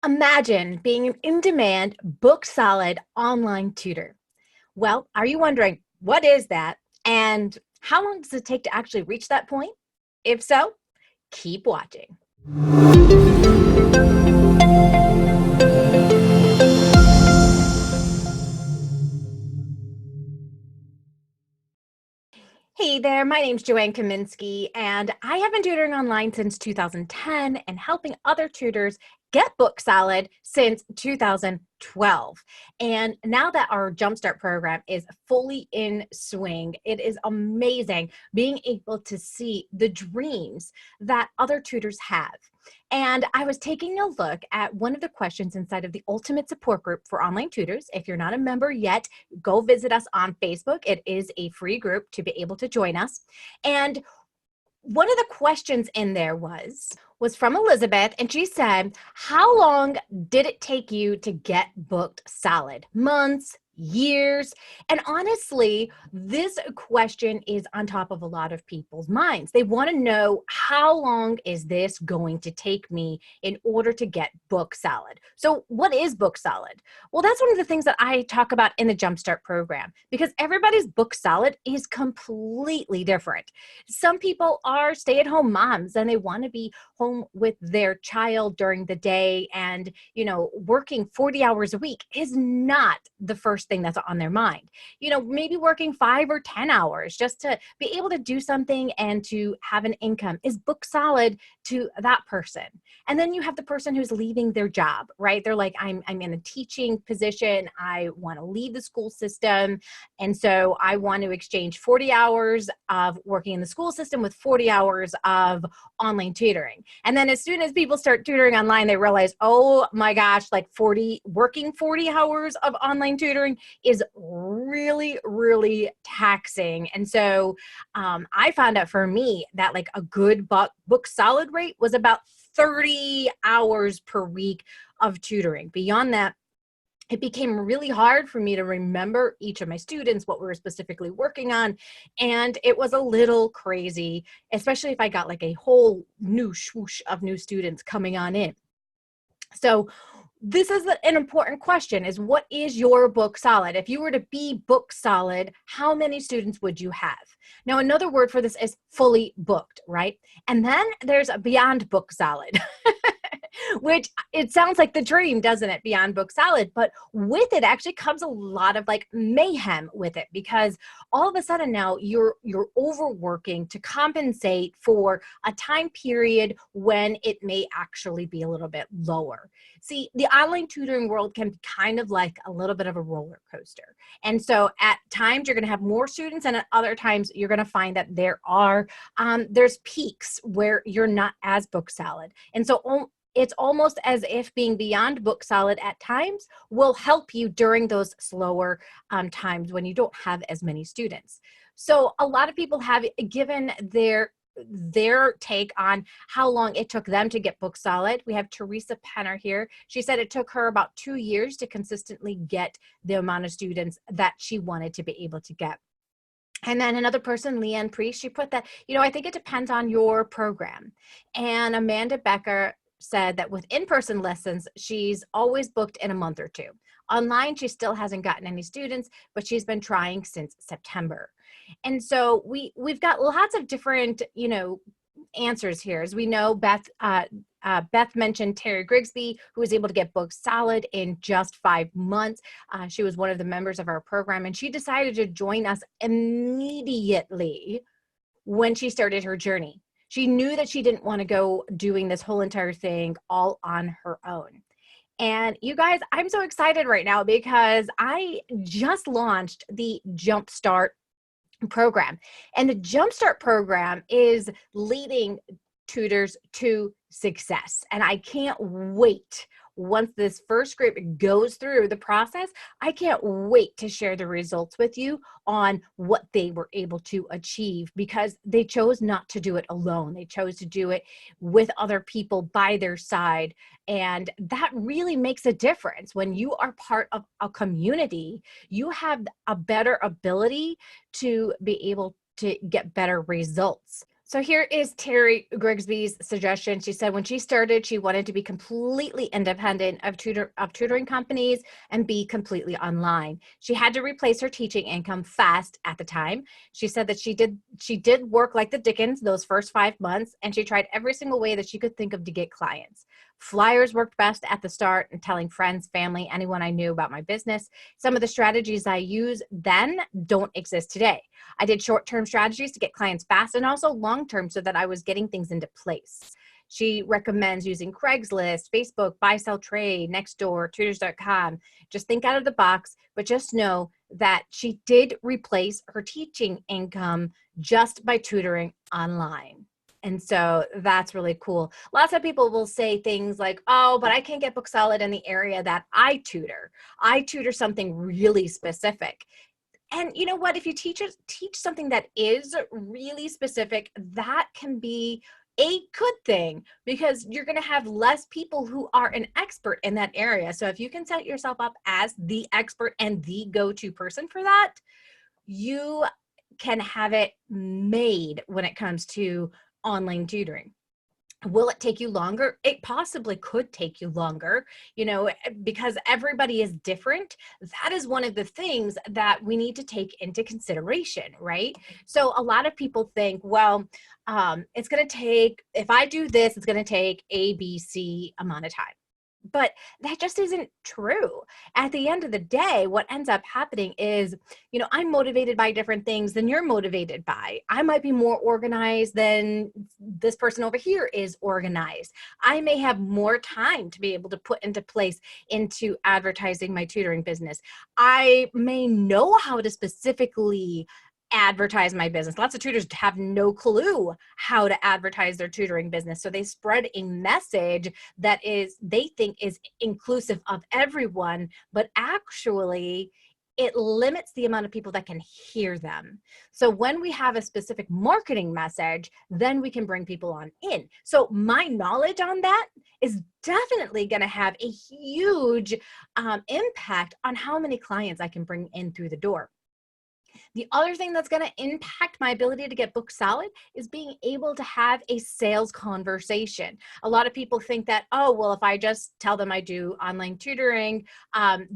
Imagine being an in-demand, book-solid online tutor. Well, are you wondering, what is that? And how long does it take to actually reach that point? If so, keep watching. Hey there, my name's Joanne Kaminski, and I have been tutoring online since 2010 and helping other tutors get book solid since 2012. And now that our Jumpstart program is fully in swing, it is amazing being able to see the dreams that other tutors have. And I was taking a look at one of the questions inside of the Ultimate Support Group for Online Tutors. If you're not a member yet, go visit us on Facebook. It is a free group to be able to join us. And one of the questions in there was from Elizabeth, and she said, how long did it take you to get booked solid? Months, years? And honestly, this question is on top of a lot of people's minds. They want to know, how long is this going to take me in order to get book solid? So what is book solid? Well, that's one of the things that I talk about in the Jumpstart program, because everybody's book solid is completely different. Some people are stay-at-home moms and they want to be home with their child during the day, and working 40 hours a week is not the first thing that's on their mind. Maybe working 5 or 10 hours just to be able to do something and to have an income is book solid to that person. And then you have the person who's leaving their job, right? They're like, I'm in a teaching position, I want to leave the school system, and so I want to exchange 40 hours of working in the school system with 40 hours of online tutoring. And then as soon as people start tutoring online, they realize, oh my gosh, like working 40 hours of online tutoring is really, really taxing. And so I found out for me that like a good book solid rate was about 30 hours per week of tutoring. Beyond that, it became really hard for me to remember each of my students, what we were specifically working on. And it was a little crazy, especially if I got like a whole new swoosh of new students coming on in. So this is an important question, is what is your book solid? If you were to be book solid, how many students would you have? Now, another word for this is fully booked, right? And then there's a beyond book solid. Which it sounds like the dream, doesn't it? Beyond book solid. But with it actually comes a lot of like mayhem with it, because all of a sudden now you're overworking to compensate for a time period when it may actually be a little bit lower. See, the online tutoring world can be kind of like a little bit of a roller coaster. And so at times you're going to have more students, and at other times you're going to find that there's peaks where you're not as book solid. And so it's almost as if being beyond book solid at times will help you during those slower times when you don't have as many students. So a lot of people have given their take on how long it took them to get book solid. We have Teresa Penner here. She said it took her about 2 years to consistently get the amount of students that she wanted to be able to get. And then another person, Leanne Priest, she put that, I think it depends on your program. And Amanda Becker said that with in-person lessons, she's always booked in a month or two. Online, she still hasn't gotten any students, but she's been trying since September. And so we've got lots of different, answers here. As we know, Beth mentioned Terry Grigsby, who was able to get booked solid in just 5 months. She was one of the members of our program, and she decided to join us immediately when she started her journey. She knew that she didn't want to go doing this whole entire thing all on her own. And you guys, I'm so excited right now because I just launched the Jumpstart program. And the Jumpstart program is leading tutors to success. And I can't wait. Once this first group goes through the process, I can't wait to share the results with you on what they were able to achieve, because they chose not to do it alone. They chose to do it with other people by their side. And that really makes a difference. When you are part of a community, you have a better ability to be able to get better results. So here is Terry Grigsby's suggestion. She said when she started, she wanted to be completely independent of tutoring companies and be completely online. She had to replace her teaching income fast at the time. She said that she did work like the Dickens those first 5 months, and she tried every single way that she could think of to get clients. Flyers worked best at the start, and telling friends, family, anyone I knew about my business. Some of the strategies I used then don't exist today. I did short-term strategies to get clients fast and also long-term so that I was getting things into place. She recommends using Craigslist, Facebook, Buy, Sell, Trade, Nextdoor, tutors.com. Just think out of the box, but just know that she did replace her teaching income just by tutoring online. And so that's really cool. Lots of people will say things like, oh, but I can't get book solid in the area that I tutor. I tutor something really specific. And you know what? If you teach something that is really specific, that can be a good thing because you're going to have less people who are an expert in that area. So if you can set yourself up as the expert and the go-to person for that, you can have it made when it comes to online tutoring. Will it take you longer? It possibly could take you longer, because everybody is different. That is one of the things that we need to take into consideration, right? So a lot of people think, well, it's going to take, if I do this, it's going to take A, B, C amount of time. But that just isn't true. At the end of the day, what ends up happening is, I'm motivated by different things than you're motivated by. I might be more organized than this person over here is organized. I may have more time to be able to put into place into advertising my tutoring business. I may know how to specifically advertise my business. Lots of tutors have no clue how to advertise their tutoring business. So they spread a message that they think is inclusive of everyone, but actually it limits the amount of people that can hear them. So when we have a specific marketing message, then we can bring people on in. So my knowledge on that is definitely going to have a huge impact on how many clients I can bring in through the door. The other thing that's going to impact my ability to get book solid is being able to have a sales conversation. A lot of people think that, oh, well, if I just tell them I do online tutoring,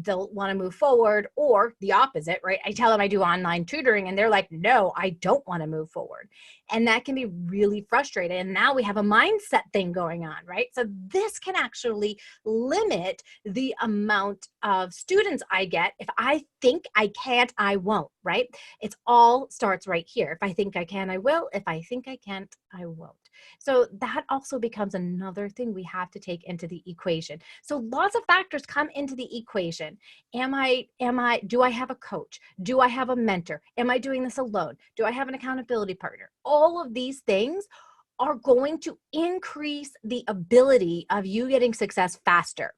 they'll want to move forward, or the opposite, right? I tell them I do online tutoring and they're like, no, I don't want to move forward. And that can be really frustrating. And now we have a mindset thing going on, right? So this can actually limit the amount of students I get. If I think I can't, I won't, right? It all starts right here. If I think I can, I will. If I think I can't, I won't. So that also becomes another thing we have to take into the equation. So lots of factors come into the equation. Do I have a coach? Do I have a mentor? Am I doing this alone? Do I have an accountability partner? All of these things are going to increase the ability of you getting success faster.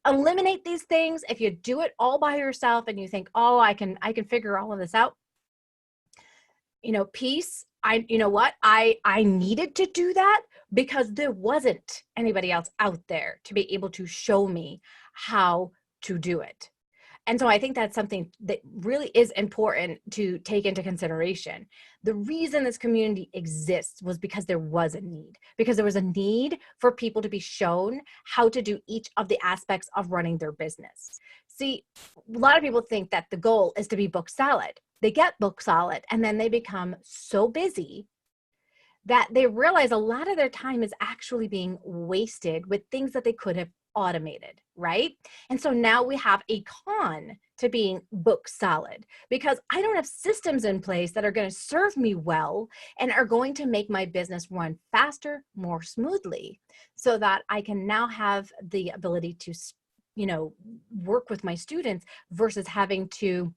Eliminate these things. If you do it all by yourself and you think, oh, I can figure all of this out, peace. I needed to do that because there wasn't anybody else out there to be able to show me how to do it. And so I think that's something that really is important to take into consideration. The reason this community exists was because there was a need, because there was a need for people to be shown how to do each of the aspects of running their business. See, a lot of people think that the goal is to be book solid. They get book solid and then they become so busy that they realize a lot of their time is actually being wasted with things that they could have automated, right? And so now we have a con to being book solid because I don't have systems in place that are going to serve me well and are going to make my business run faster, more smoothly, so that I can now have the ability to, work with my students versus having to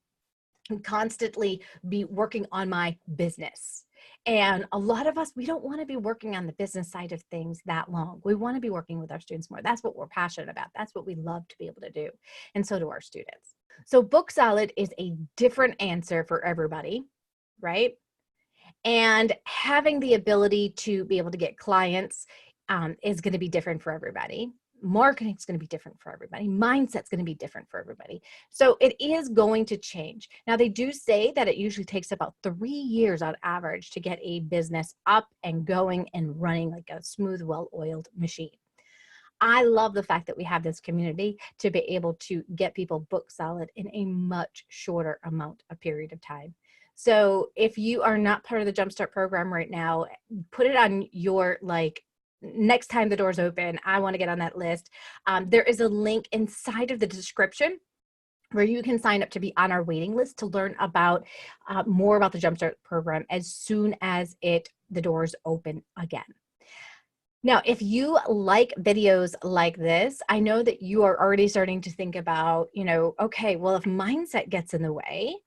constantly be working on my business. And a lot of us, we don't want to be working on the business side of things that long. We want to be working with our students more. That's what we're passionate about. That's what we love to be able to do. And so do our students. So book solid is a different answer for everybody, right? And having the ability to be able to get clients is going to be different for everybody. marketing is going to be different for everybody. Mindset's going to be different for everybody. So it is going to change. Now, they do say that it usually takes about 3 years on average to get a business up and going and running like a smooth, well-oiled machine. I love the fact that we have this community to be able to get people book solid in a much shorter amount of period of time. So if you are not part of the Jumpstart program right now, put it on your next time the doors open, I want to get on that list. There is a link inside of the description where you can sign up to be on our waiting list to learn about more about the Jumpstart program as soon as the doors open again. Now, if you like videos like this, I know that you are already starting to think about, okay, well, if mindset gets in the way,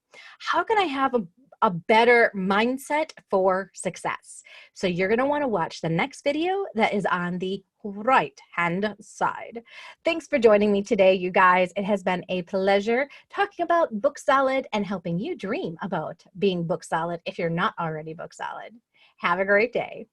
how can I have a better mindset for success? So you're going to want to watch the next video that is on the right-hand side. Thanks for joining me today, you guys. It has been a pleasure talking about book solid and helping you dream about being book solid if you're not already book solid. Have a great day.